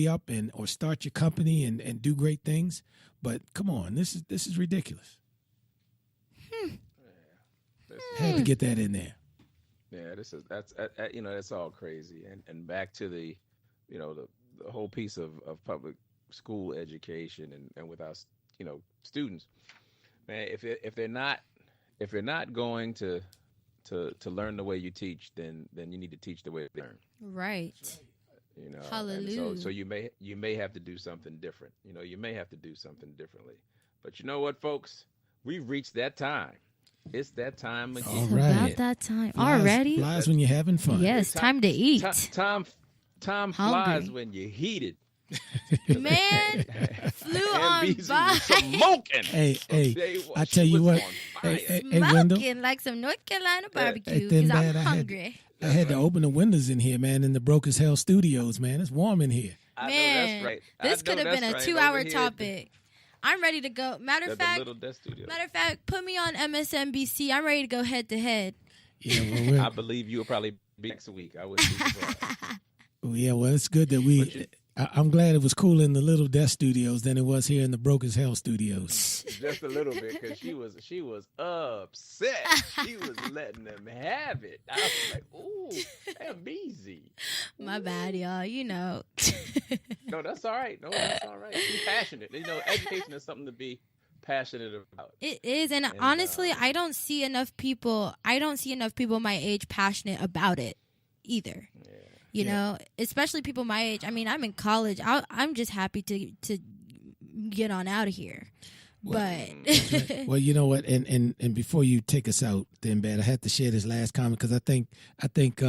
up and or start your company and do great things. But come on, this is ridiculous. Had to get that in there. Yeah, this is that's all crazy. And back to the whole piece of public school education and with us, students, man, if they're not going to learn the way you teach, then you need to teach the way they learn. Right. And so Hallelujah. you may have to do something different. You may have to do something differently. But you know what, folks? We've reached that time. It's that time All It's again. right. about that time Flies, already. flies when you're having fun. Yes, Time, time to eat. time flies Hungry. when you heat it. Man, flew And on BZ by. was smoking. Hey, I tell She you was what. on Hey, fire. hey, Wendell. Smoking like some North Carolina Hey, barbecue thin because I'm bad. hungry. I had to open the windows in here, man, in the Broke as Hell studios, man. It's warm in here. I know Man, that's right. this I could know have been that's a right. 2 hour Over here topic. I'm ready to go. at the Little Desk Studio. Matter of fact, put me on MSNBC. I'm ready to go head to head. Yeah, I believe you will probably be next week. I wouldn't be surprised. well, it's good that we. But you, I'm glad it was cool in the Little Desk studios than it was here in the Broke as Hell studios. just a little bit, because she was upset. She was letting them have it. I was like, ooh, damn easy. My bad, y'all. No, that's all right. No, that's all right. Be passionate. Education is something to be passionate about. It is, and And honestly, I don't see enough people. I don't see enough people my age passionate about it either. Yeah. Especially people my age. I mean, I'm in college. I'm just happy to get on out of here. But Well, you know what, and before you take us out, then bad, I had to share this last comment because I think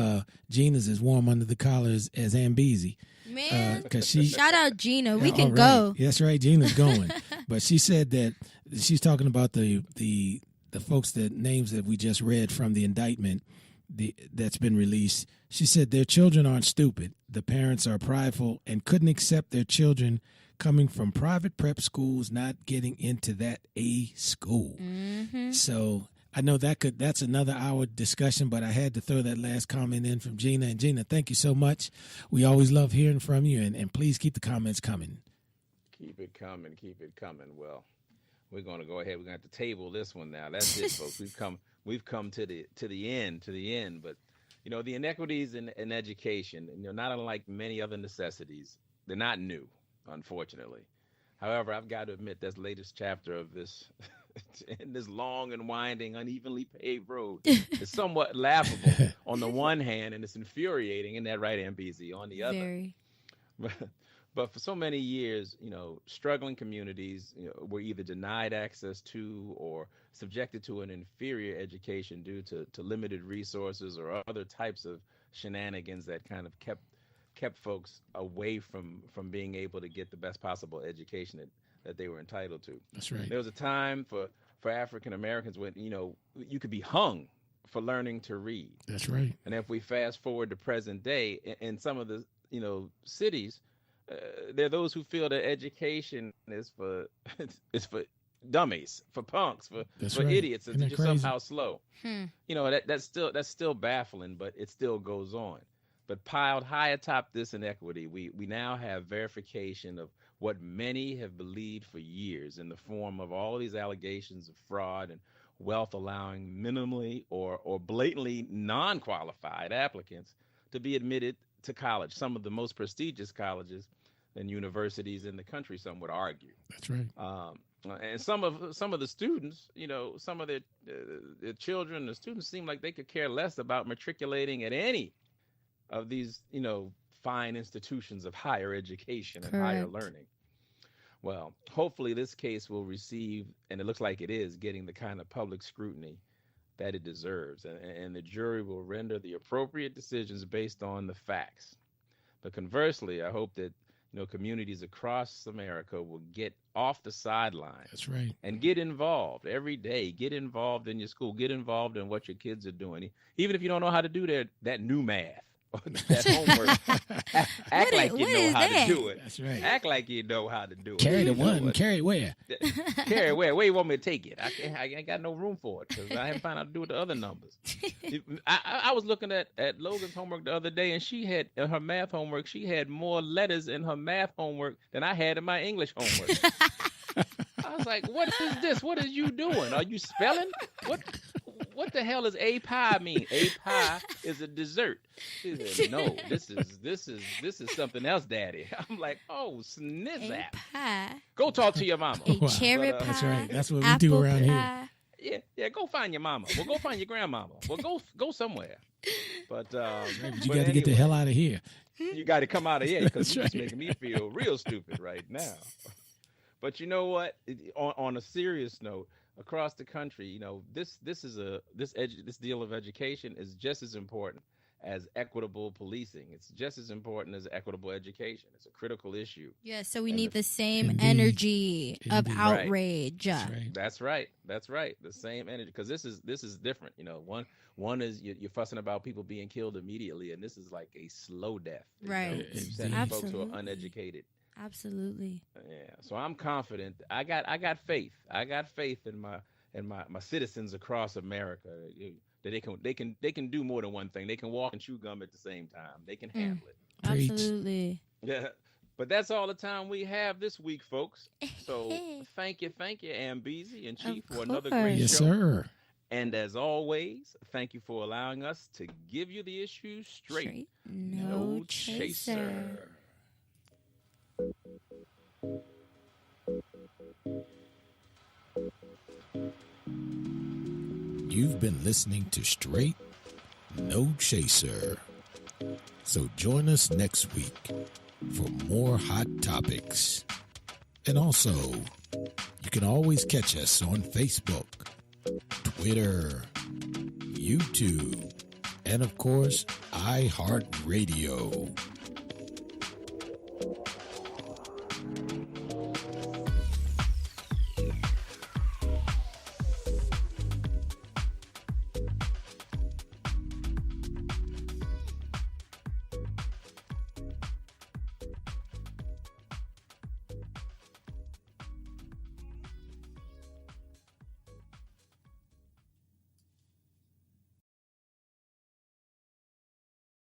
Gina's as warm under the collar as Ambezi. man, Because she shout out Gina. We all can right. go. That's right, Gina's going. But she said that she's talking about the folks that names that we just read from the indictment that's been released. She said their children aren't stupid. The parents are prideful and couldn't accept their children coming from private prep schools not getting into that A school. Mm-hmm. So I know that's another hour discussion, but I had to throw that last comment in from Gina. And Gina, thank you so much. We always love hearing from you, and please keep the comments coming. Keep it coming. Keep it coming. Well, we're going to go ahead. We're going to have to table this one now. That's it, folks. We've come to the end. But the inequities in education, not unlike many other necessities, they're not new, unfortunately. However, I've got to admit this latest chapter of this in this long and winding, unevenly paved road is somewhat laughable on the one hand, and it's infuriating in that right, MBZ, on the other. Very. But for so many years, struggling communities, were either denied access to or subjected to an inferior education due to limited resources or other types of shenanigans that kind of kept folks away from being able to get the best possible education that they were entitled to. That's right. There was a time for African Americans when you could be hung for learning to read. That's right. And if we fast forward to present day, in some of the cities, there are those who feel that education is for is for dummies, for punks, for right. idiots, and Isn't that that you're crazy? somehow slow. That's still baffling, but it still goes on. But piled high atop this inequity, we now have verification of what many have believed for years in the form of all these allegations of fraud and wealth allowing minimally or blatantly non-qualified applicants to be admitted to college, some of the most prestigious colleges and universities in the country, some would argue. That's right. And some of the students, some of their children, the students seem like they could care less about matriculating at any of these, fine institutions of higher education and higher Correct. learning. Well, hopefully this case will receive, and it looks like it is, getting the kind of public scrutiny that it deserves, and the jury will render the appropriate decisions based on the facts. But conversely, I hope that communities across America will get off the sidelines. That's right. And get involved every day. Get involved in your school. Get involved in what your kids are doing, even if you don't know how to do that new math. that homework. Act like you know how to do it. That's right. Act like you know how to do it. Carry the You know one. what? Carry it where? Carry it where? Where you want me to take it? I ain't got no room for it because I haven't found out to do with the other numbers. I was looking at Logan's homework the other day, and she had in her math homework. She had more letters in her math homework than I had in my English homework. I was like, "What is this? What are you doing? Are you spelling? What the hell does a pie mean? A pie is a dessert." She said, "No, this is something else, Daddy." I'm like, "Oh, snizzap! Pie. Go talk to your mama." A Wow. cherry But, pie. That's right. That's what we apple do around here. pie. Yeah. Go find your mama. Well, go find your grandmama. Well, go somewhere. But But you got to get the hell out of here. You got to come out of here because That's you're just right. making me feel real stupid right now. But you know what? On a serious note, across the country, you know, this deal of education is just as important as equitable policing. It's just as important as equitable education. It's a critical issue. Yeah, so we And need the same Indeed. energy of Indeed. Right. outrage. That's right. That's right. The same energy, because this is different. You know, one is you're fussing about people being killed immediately, and this is like a slow death. You Right. know, you're sending folks who Absolutely. are uneducated. Absolutely. Yeah. So I'm confident. I got faith. I got faith in my citizens across America. That they can do more than one thing. They can walk and chew gum at the same time. They can handle it. Preach. Absolutely. Yeah. But that's all the time we have this week, folks. So thank you, Ambezi and Chief, for another great Yes, show. sir. And as always, thank you for allowing us to give you the issues straight. No chaser. You've been listening to Straight No Chaser. So join us next week for more hot topics. And also, you can always catch us on Facebook, Twitter, YouTube, and of course, iHeartRadio.